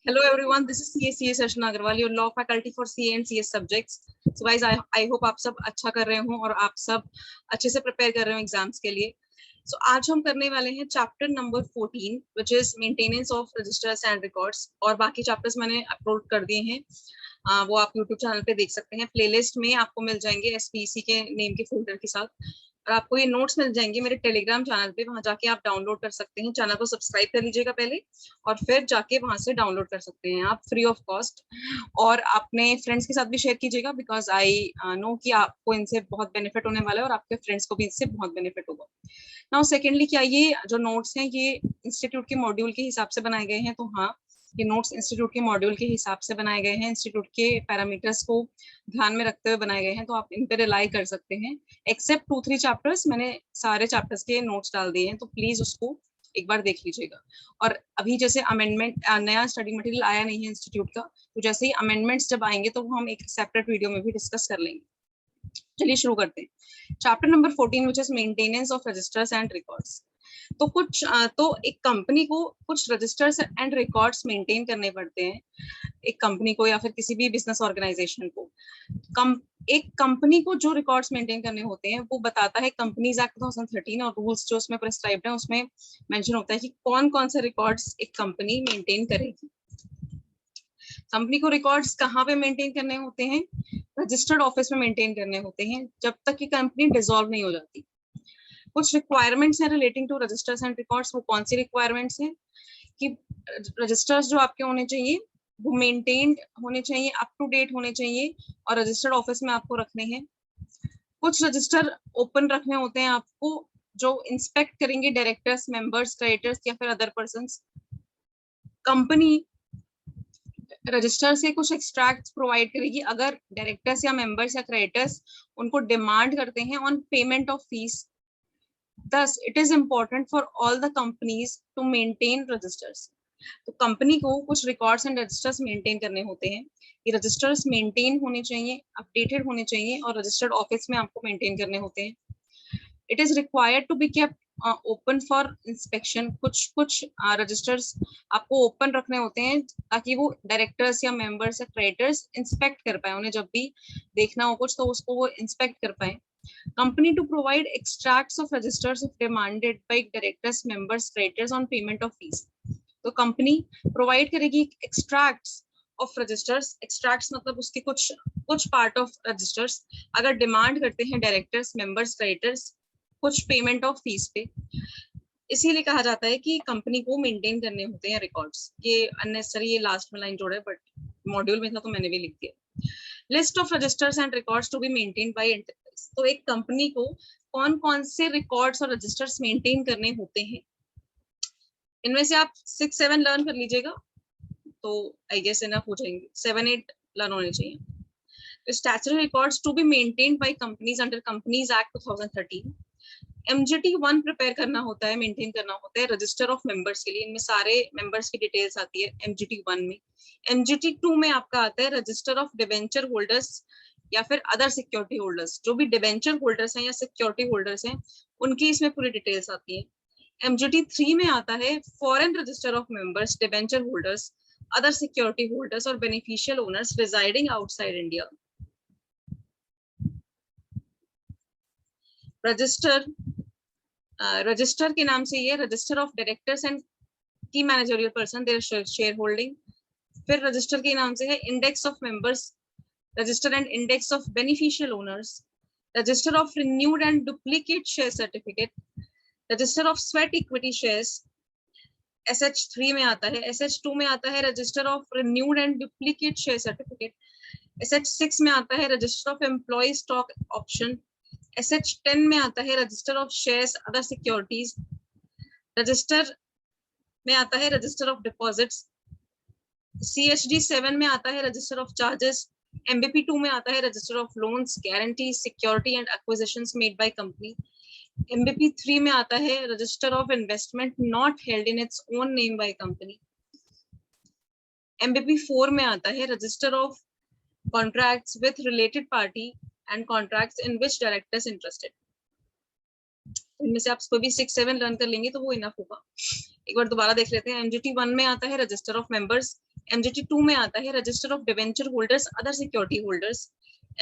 Hello everyone, this is CS Archana Agarwal, your law faculty for CA and CS subjects. So guys, I hope आप सब अच्छा कर रहे हो और आप सब अच्छे से प्रिपेयर कर रहे हो एग्जाम्स के लिए. So आज हम करने वाले हैं chapter number 14 which is maintenance of registers and records. और बाकी चैप्टर्स मैंने अपलोड कर दिए हैं, वो आप यूट्यूब चैनल पे देख सकते हैं. प्लेलिस्ट में आपको मिल जाएंगे SPC के नेम के फोल्डर के साथ, और आपको ये नोट्स मिल जाएंगे मेरे टेलीग्राम चैनल पे. वहां जाके आप डाउनलोड कर सकते हैं. चैनल को सब्सक्राइब कर लीजिएगा पहले, और फिर जाके वहां से डाउनलोड कर सकते हैं आप फ्री ऑफ कॉस्ट. और अपने फ्रेंड्स के साथ भी शेयर कीजिएगा, बिकॉज आई नो कि आपको इनसे बहुत बेनिफिट होने वाला है और आपके फ्रेंड्स को भी इससे बहुत बेनिफिट होगा. नाउ सेकेंडली, क्या ये जो नोट्स हैं ये इंस्टीट्यूट के मॉड्यूल के हिसाब से बनाए गए हैं? तो हाँ, ये नोट्स इंस्टीट्यूट के मॉड्यूल के हिसाब से बनाए गए हैं, इंस्टीट्यूट के पैरामीटर्स को ध्यान में रखते हुए बनाए गए हैं, तो आप इन पे रिलाई कर सकते हैं. एक्सेप्ट 2-3 चैप्टर्स, मैंने सारे चैप्टर्स के नोट्स डाल दिए हैं, तो प्लीज उसको एक बार देख लीजिएगा. और अभी जैसे अमेंडमेंट, नया स्टडी मटेरियल आया नहीं है इंस्टीट्यूट का, तो जैसे ही अमेंडमेंट्स जब आएंगे तो वो हम एक सेपरेट वीडियो में भी डिस्कस कर लेंगे. चलिए शुरू करते हैं. Chapter number 14 which is maintenance of registers and records. तो एक कंपनी को कुछ रजिस्टर्स एंड रिकॉर्ड्स मेंटेन करने पड़ते हैं, एक कंपनी को या फिर किसी भी बिजनेस ऑर्गेनाइजेशन को. एक कंपनी को जो रिकॉर्ड्स मेंटेन करने होते हैं वो बताता है कंपनीज एक्ट 2013, और रूल्स जो उसमें प्रिस्क्राइब्ड है उसमें मेंशन होता है कि कौन कौन से रिकॉर्ड्स एक कंपनी मेंटेन करेगी. कंपनी को रिकॉर्ड्स कहाँ पे मेंटेन करने होते हैं? रजिस्टर्ड ऑफिस में मेंटेन करने होते हैं, जब तक कि कंपनी डिसॉल्व नहीं हो जाती. कुछ रिक्वायरमेंट्स हैं relating to registers and records. वो कौन सी रिक्वायरमेंट्स हैं? कि रजिस्टर्स जो आपके होने चाहिए वो मेंटेन्ड होने चाहिए, अप टू डेट होने चाहिए, और रजिस्टर्ड ऑफिस में आपको रखने हैं. कुछ रजिस्टर ओपन रखने होते हैं आपको, जो इंस्पेक्ट करेंगे डायरेक्टर्स, मेंबर्स, क्रेडिटर्स या फिर अदर पर्संस. कंपनी रजिस्टर से कुछ एक्सट्रैक्ट्स प्रोवाइड करेगी अगर डायरेक्टर्स या मेंबर्स या क्रेडिटर्स उनको डिमांड करते हैं on payment of fees. Thus, it is important for all the companies to maintain registers. तो कंपनी को कुछ रिकॉर्ड्स एंड रजिस्टर्स मेंटेन करने होते हैं. ये रजिस्टर्स मेंटेन होने चाहिए, अपडेटेड होने चाहिए, और रजिस्टर्ड ऑफिस में आपको मेंटेन करने होते हैं. It is required to be kept open for inspection. कुछ रजिस्टर्स आपको ओपन रखने होते हैं ताकि वो डायरेक्टर्स या मेंबर्स या क्रेडिटर्स इंस्पेक्ट कर पाए. उन्हें जब भी देखना हो कुछ तो उसको वो इंस्पेक्ट कर पाए. Company to provide extracts of registers if demanded by directors, members, creditors on payment of fees. तो कंपनी प्रोवाइड करेगी एक्सट्रैक्ट्स ऑफ रजिस्टर्स. एक्सट्रैक्ट्स मतलब उसके कुछ पार्ट ऑफ रजिस्टर्स अगर डिमांड करते हैं डायरेक्टर्स, मेंबर्स, क्रेडिटर्स कुछ पेमेंट ऑफ फीस पे. इसीलिए कहा जाता है कि कंपनी को मेंटेन करने होते हैं रिकॉर्ड्स. ये अननेसेसरी, ये लास्ट में लाइन जोड़ा है, बट मॉड्यूल में था तो मैंने भी लिख दिया. List of registers and records to be maintained by enterprise. तो एक कंपनी को कौन कौन से रिकॉर्ड्स और रजिस्टर्स मेंटेन करने होते हैं, इनमें से आप 6-7 लर्न कर लीजिएगा तो आई गेस इनफ हो जाएंगे. 7-8 लर्न होने चाहिए. Statutory records to be maintained by companies under companies act 2013. MGT 1 prepare करना होता है, मेंटेन करना होता है रजिस्टर ऑफ मेंबर्स के लिए. इनमें सारे मेंबर्स की डिटेल्स आती है MGT 1 में. MGT 2 में आपका आता है रजिस्टर ऑफ डिबेंचर होल्डर्स या फिर अदर सिक्योरिटी होल्डर्स. जो भी डिबेंचर होल्डर्स हैं या सिक्योरिटी होल्डर्स हैं उनकी इसमें पूरी डिटेल्स आती है. MGT 3 में आता है foreign register of members, debenture holders, other security holders और beneficial owners residing outside India. Register के नाम से ये register of directors and key managerial person, their share holding. फिर रजिस्टर के नाम से है index of members, register and index of beneficial owners, register of renewed and duplicate share certificate, register of sweat equity shares. SH3 में आता है. SH2 में आता है register of renewed and duplicate share certificate. SH6 में आता है register of employ stock option. SH10 में आता है register of shares other securities. Register में आता है रजिस्टर ऑफ डिपॉजिट्स. CHD 7 में आता है रजिस्टर ऑफ चार्जेस. MBP 2 में आता है register of loans, guarantee, security and acquisitions made by company. MBP 3 में आता है register of investment not held in its own name by company. MBP 4 में आता है register of contracts with related party and contracts in which directors interested. इनमें से आप कोई भी 6-7 लर्न कर लेंगे तो वो इनफ होगा. एक बार दोबारा देख लेते हैं. MGT 1 में आता है रजिस्टर ऑफ मेंबर्स. MGT 2 में आता है register of debenture holders other security holders.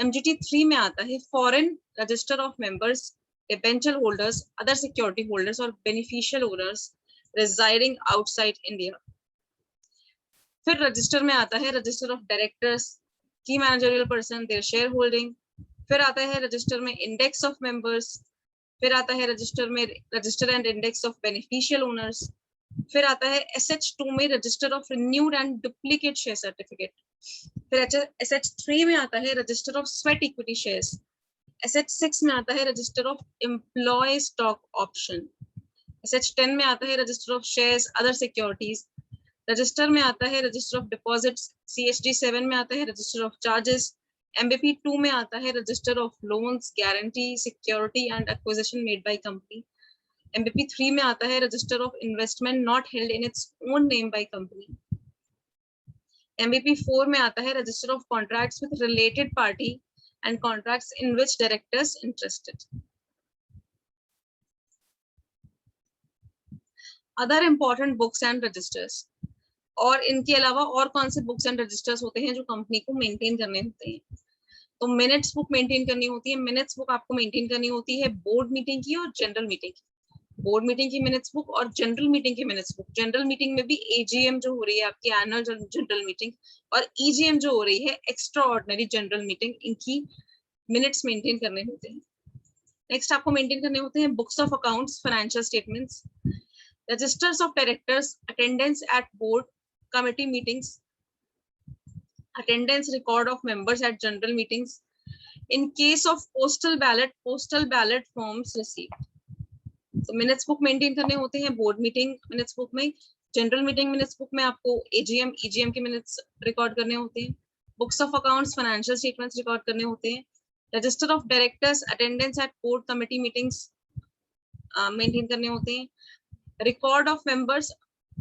MGT 3 में आता है foreign register of members debenture holders other security holders और beneficial owners residing outside India। फिर रजिस्टर में आता है register of directors, key managerial person, their share holding. फिर आता है रजिस्टर में इंडेक्स ऑफ मेंबर्स। फिर आता है रजिस्टर में register and index of beneficial owners. फिर आता है SH2 में register of renewed and duplicate share certificate. फिर SH3 में आता है register of sweat equity shares. SH6 में आता है register of employ stock option. SH10 में आता है register of shares other securities. Register में आता है रजिस्टर ऑफ डिपॉजिट्स। CHD7 में आता है रजिस्टर ऑफ चार्जेस। MBP 2 में आता है register of loans, guarantee, security and acquisition made by company. MBP 3 में आता है register of investment not held in its own name by company. MBP 4 में आता है register of contracts with related party and contracts in which directors interested. Other important books and registers, और इनके अलावा और कौन से बुक्स एंड रजिस्टर्स होते हैं जो कंपनी को मेंटेन करने होते हैं? तो मिनट्स बुक मेंटेन करनी होती है। मिनट्स बुक आपको मेंटेन करनी होती है बोर्ड मीटिंग की और जनरल मीटिंग की। बोर्ड मीटिंग की मिनट्स बुक और जनरल मीटिंग की मिनट्स बुक। जनरल मीटिंग में भी AGM जो हो रही है आपकी एनुअल जनरल मीटिंग, और EGM जो हो रही है एक्स्ट्रा ऑर्डिनरी जनरल मीटिंग, इनकी मिनट्स मेंटेन करने होते हैं। नेक्स्ट आपको मेंटेन करने होते हैं books of accounts, financial statements, registers of directors, attendance at board committee meetings, attendance record of members at general meetings. In case of postal ballot forms received. तो minutes book maintain करने होते हैं board meeting minutes book में, general meeting minutes book में आपको AGM, EGM के minutes record करने होते हैं, books of accounts, financial statements record करने होते हैं, register of directors, attendance at board committee meetings maintain करने होते हैं, रिकॉर्ड ऑफ मेंबर्स,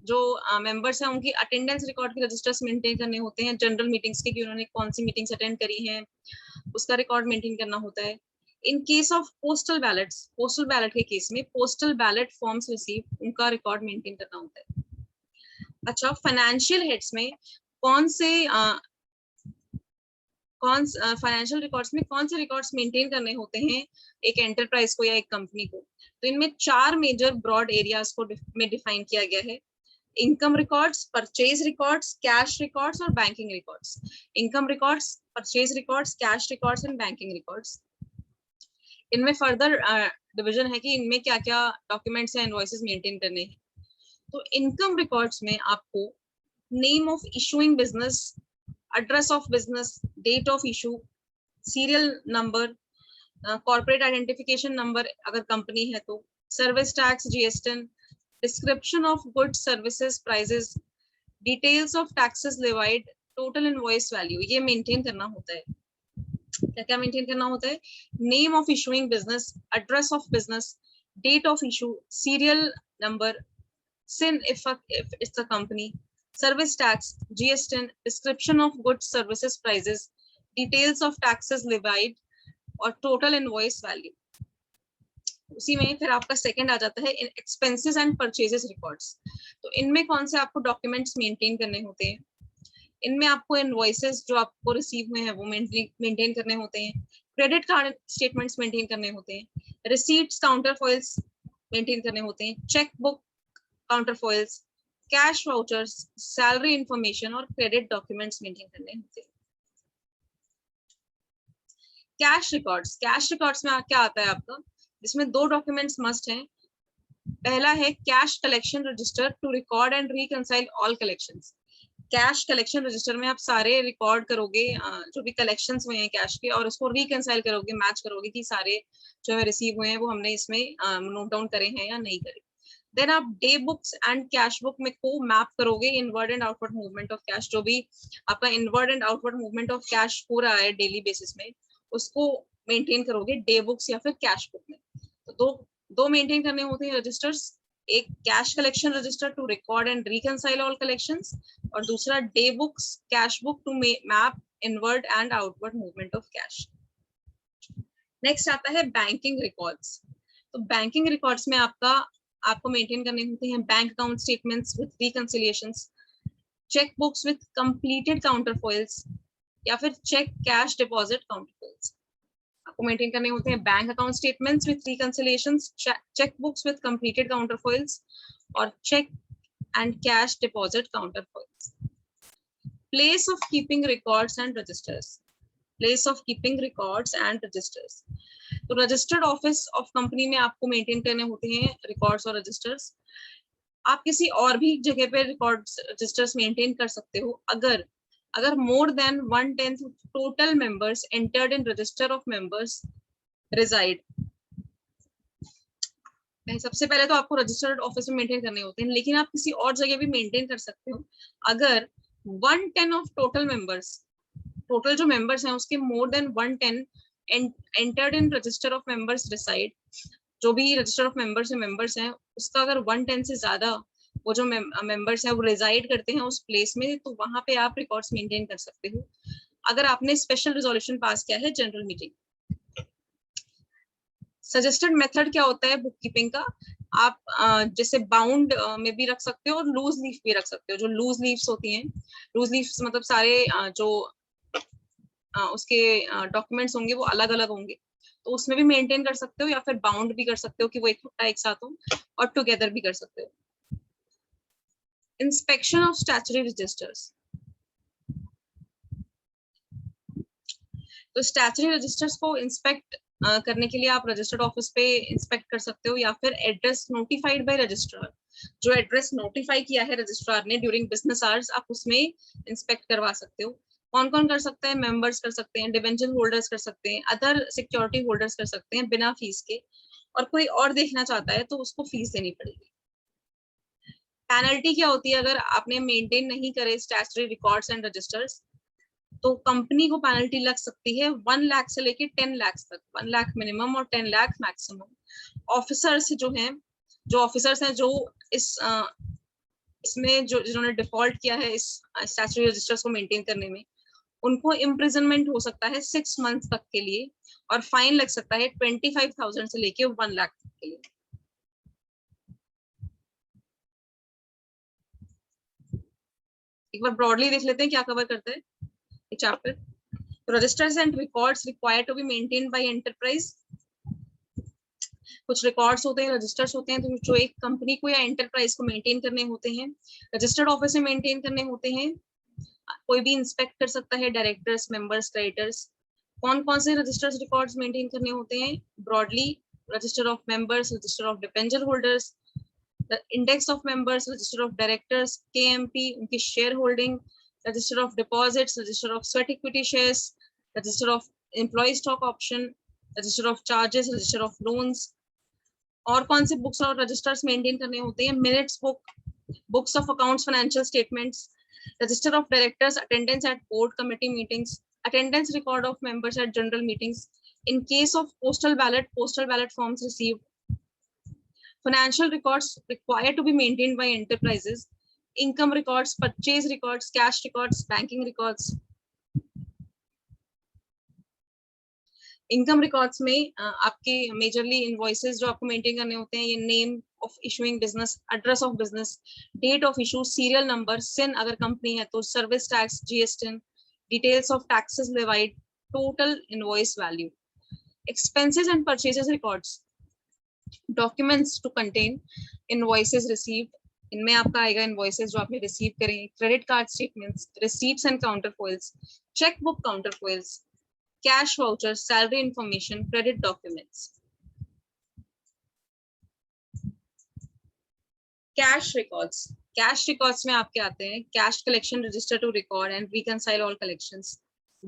जो मेंबर्स हैं उनकी अटेंडेंस रिकॉर्ड के रजिस्टर्स मेंटेन करने होते हैं, जनरल मीटिंग्स के कि उन्होंने कौन सी मीटिंग्स अटेंड करी हैं उसका रिकॉर्ड मेंटेन करना होता है। In case of postal ballot के केस में पोस्टल बैलेट फॉर्म्स रिसीव, उनका रिकॉर्ड मेंटेन करना होता है। अच्छा, फाइनेंशियल हेड्स में कौन से फाइनेंशियल रिकॉर्ड्स में कौन से रिकॉर्ड्स मेंटेन करने होते हैं एक एंटरप्राइज को या एक कंपनी को? तो इनमें 4 मेजर ब्रॉड एरियाज को में डिफाइन किया गया है। Income records, purchase records, cash records और banking records. Income records, purchase records, cash records and banking records. इनमें फर्दर डिवीजन है कि इनमें क्या क्या डॉक्यूमेंट्स या इनवॉइसेस मेंटेन करने हैं। तो इनकम रिकॉर्ड्स में आपको name of issuing business, address of business, date of issue, serial number, corporate identification number अगर कंपनी है तो, service tax, GST, description of goods, services, prices, details of taxes levied, total invoice value, ये maintain करना होता है। क्या क्या maintain करना होता है? Name of issuing business, address of business, date of issue, serial number, SIN if it's a company, service tax, GST, description of goods, services, prices, details of taxes levied और total invoice value. उसी में फिर आपका second आ जाता है expenses and purchases records. तो इनमें कौन से आपको डॉक्यूमेंट्स मेंटेन करने होते हैं? इनमें आपको इनवॉइसेस जो आपको रिसीव हुए हैं वो मेंटेन करने होते हैं, क्रेडिट कार्ड स्टेटमेंट्स मेंटेन करने होते हैं, रिसीट्स, काउंटर फॉइल्स मेंटेन करने होते हैं, check book, counter foils, cash vouchers, salary information और क्रेडिट डॉक्यूमेंट्स मेंटेन करने होते हैं। कैश रिकॉर्ड्स में क्या आता है आपका? इसमें 2 डॉक्यूमेंट्स मस्ट हैं। पहला है cash collection register to record and reconcile all collections. Cash collection register में आप सारे रिकॉर्ड करोगे जो भी कलेक्शंस हुए हैं कैश के, और उसको रिकंसाइल करोगे, मैच करोगे कि सारे जो है रिसीव हुए हैं वो हमने इसमें नोट डाउन करे हैं या नहीं करे। देन आप day books and cash book में को मैप करोगे inward and outward movement of cash, जो भी आपका inward and outward movement of cash हो रहा है डेली बेसिस में, उसको मेंटेन करोगे डे बुक्स या फिर कैश बुक में। तो दो मेंटेन करने होते हैं रजिस्टर्स, एक cash collection register to record and reconcile all collections, और दूसरा day books, cash book to map inward and outward movement of cash. Next आता है बैंकिंग रिकॉर्ड्स। तो बैंकिंग रिकॉर्ड्स में आपको मेंटेन करने होते हैं bank account statements with reconciliations, cheque books with completed counterfoils या फिर चेक कैश डिपॉजिट काउंटरफॉइल्स आपको मेंटेन करने होते हैं। Bank account statements with reconciliations, cheque books with completed counterfoils और cheque and cash deposit counterfoils. Place of keeping records and registers, place of keeping records and registers. तो registered office of company में आपको maintain करने होते हैं records और registers. आप किसी और भी जगह पे रिकॉर्ड्स रजिस्टर्स मेंटेन कर सकते हो अगर more than 1/10 total members entered in register of members reside. सबसे पहले तो आपको रजिस्टर्ड ऑफिस में मेंटेन करने होते हैं, लेकिन आप किसी और जगह भी मेंटेन कर सकते हो अगर 1/10 ऑफ टोटल मेंबर्स, टोटल जो मेंबर्स हैं उसके more than 1/10 entered in register of members reside. जो भी रजिस्टर ऑफ मेंबर्स हैं उसका अगर 1/10 से ज्यादा वो जो मेंबर्स हैं वो रिजाइड करते हैं उस प्लेस में, तो वहां पे आप रिकॉर्ड्स मेंटेन कर सकते हो अगर आपने स्पेशल रिजोल्यूशन पास किया है जनरल मीटिंग। सजेस्टेड मेथड क्या होता है बुक कीपिंग का? आप जैसे बाउंड में भी रख सकते हो और लूज लीफ भी रख सकते हो। जो लूज लीव्स होती हैं, लूज लीव्स मतलब सारे जो उसके डॉक्यूमेंट्स होंगे वो अलग अलग होंगे, तो उसमें भी मेंटेन कर सकते हो या फिर बाउंड भी कर सकते हो कि वो इकट्ठा एक साथ हो, और टुगेदर भी कर सकते हो। Inspection of statutory registers. तो स्टैट्यूटरी रजिस्टर्स को इंस्पेक्ट करने के लिए आप रजिस्टर्ड ऑफिस पे इंस्पेक्ट कर सकते हो या फिर एड्रेस नोटिफाइड बाय रजिस्ट्रार, जो एड्रेस नोटिफाई किया है रजिस्ट्रार ने ड्यूरिंग बिजनेस आवर्स, आप उसमें इंस्पेक्ट करवा सकते हो। कौन कौन कर सकता है? मेंबर्स कर सकते हैं, डिबेंचर होल्डर्स कर सकते हैं, अदर सिक्योरिटी होल्डर्स कर सकते हैं बिना फीस के, और कोई और देखना चाहता है तो उसको फीस देनी पड़ेगी। पेनल्टी क्या होती है अगर आपने मेंटेन नहीं करे स्टैट्यूटरी रिकॉर्ड्स एंड रजिस्टर्स? तो कंपनी को पेनल्टी लग सकती है 1 लाख से लेके 10 लाख तक, 1 लाख मिनिमम और 10 लाख मैक्सिमम। ऑफिसर्स जो ऑफिसर्स हैं जो इसमें जो जिन्होंने डिफॉल्ट किया है इस स्टैट्यूटरी रजिस्टर्स को मेंटेन करने में, उनको इम्प्रिजनमेंट हो सकता है 6 मंथ्स तक के लिए, और फाइन लग सकता है 25,000 से लेके 1 लाख तक के लिए। एक बार ब्रॉडली देख लेते हैं क्या कवर करता है ये चैप्टर। Registers and records required to be maintained by enterprise. कुछ रिकॉर्ड्स होते हैं, रजिस्टर्स होते हैं, तो जो एक कंपनी को या एंटरप्राइज को मेंटेन करने होते हैं, रजिस्टर्ड ऑफिस में मेंटेन करने होते हैं। कोई भी इंस्पेक्ट कर सकता है, डायरेक्टर्स, मेंबर्स, क्रेडिटर्स। कौन कौन से रजिस्टर्स रिकॉर्ड्स मेंटेन करने होते हैं? Broadly register of members, register of debenture holders, index of members, register of directors, KMP उनकी share holding, register of deposits, register of sweat equity shares, register of employ stock option, register of charges, register of loans. और कौन से books और registers maintain करने होते हैं? Minutes book, books of accounts, financial statements, register of directors, attendance at board committee meetings, attendance record of members at general meetings. In case of postal ballot forms received. Financial records required to be maintained by enterprises, income records, purchase records, cash records, banking records. Income records में आपके majorly invoices जो आपको maintain करने होते हैं, ये name of issuing business, address of business, date of issue, serial number, CIN अगर company है तो, service tax, GST, details of taxes levied, total invoice value. Expenses and purchases records, documents to contain invoices received, इनमें आपका आएगा invoices जो आपने receive करें, credit card statements, receipts and counter foils, cheque book counter foils, cash vouchers, salary information, credit documents. Cash records. Cash records में आपके आते हैं cash collection register to record and reconcile all collections.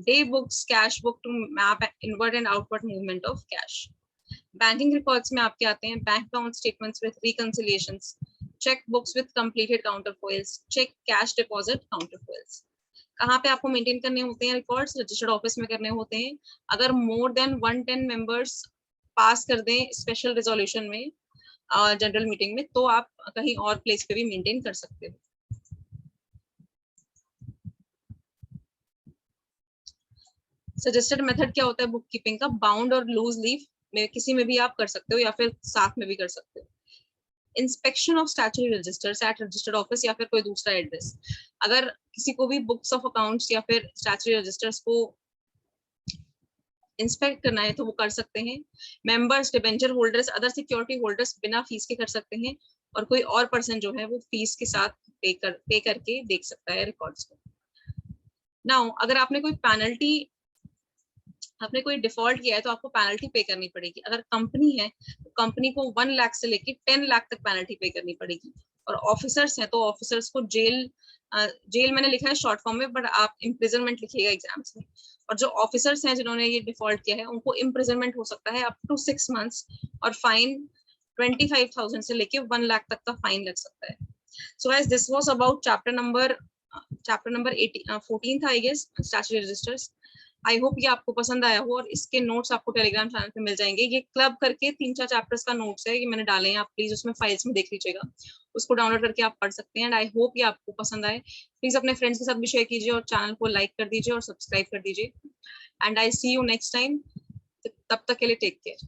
Day books, cash book to map inward and outward movement of cash. Banking records में आपके आते हैं bank account statements with reconciliations, check books with completed counterfoils, check cash deposit counterfoils. कहाँ पे आपको maintain करने होते हैं रिकॉर्ड्स? रजिस्टर्ड ऑफिस में करने होते हैं। अगर मोर देन 110 मेंबर्स पास कर दें स्पेशल रिजोल्यूशन में जनरल मीटिंग में, तो आप कहीं और प्लेस पे भी मेंटेन कर सकते हो। सजेस्टेड मेथड क्या होता है बुक कीपिंग का? बाउंड और लूज लीफ में किसी में भी आप कर सकते हो या फिर साथ में भी कर सकते हो। Inspection of statutory registers at registered office या फिर कोई दूसरा एड्रेस। अगर किसी को भी बुक्स ऑफ अकाउंट्स या फिर स्टैट्यूटरी रजिस्टर्स को इंस्पेक्ट करना है तो वो कर सकते हैं। Members, debenture holders, other security holders बिना फीस के कर सकते हैं, और कोई और पर्सन जो है वो फीस के साथ पे करके देख सकता है रिकॉर्ड्स को। नाउ अगर आपने कोई डिफॉल्ट किया है तो आपको पेनल्टी पे करनी पड़ेगी। अगर कंपनी है तो कंपनी को 1 लाख से लेके 10 लाख तक पेनल्टी पे करनी पड़ेगी, और ऑफिसर्स हैं तो ऑफिसर्स को जेल मैंने लिखा है शॉर्ट फॉर्म में, बट आप इम्प्रिजनमेंट लिखिएगा एग्जाम्स में। और जो ऑफिसर्स हैं जिन्होंने ये डिफॉल्ट किया है उनको इम्प्रिजनमेंट हो सकता है अप टू 6 months, और फाइन 25,000 से लेके 1 लाख तक का फाइन लग सकता है। So guys, this was about chapter number 14 था I guess, statutory registers. I hope ये आपको पसंद आया हो, और इसके नोट्स आपको टेलीग्राम चैनल पे मिल जाएंगे। ये क्लब करके 3-4 चैप्टर्स का नोट्स है, ये मैंने डाले हैं, आप प्लीज उसमें फाइल्स में देख लीजिएगा, उसको डाउनलोड करके आप पढ़ सकते हैं। एंड आई होप ये आपको पसंद आए। प्लीज अपने फ्रेंड्स के साथ भी शेयर कीजिए, और चैनल को लाइक कर दीजिए और सब्सक्राइब कर दीजिए। And I see you next time. तब तक के लिए टेक केयर।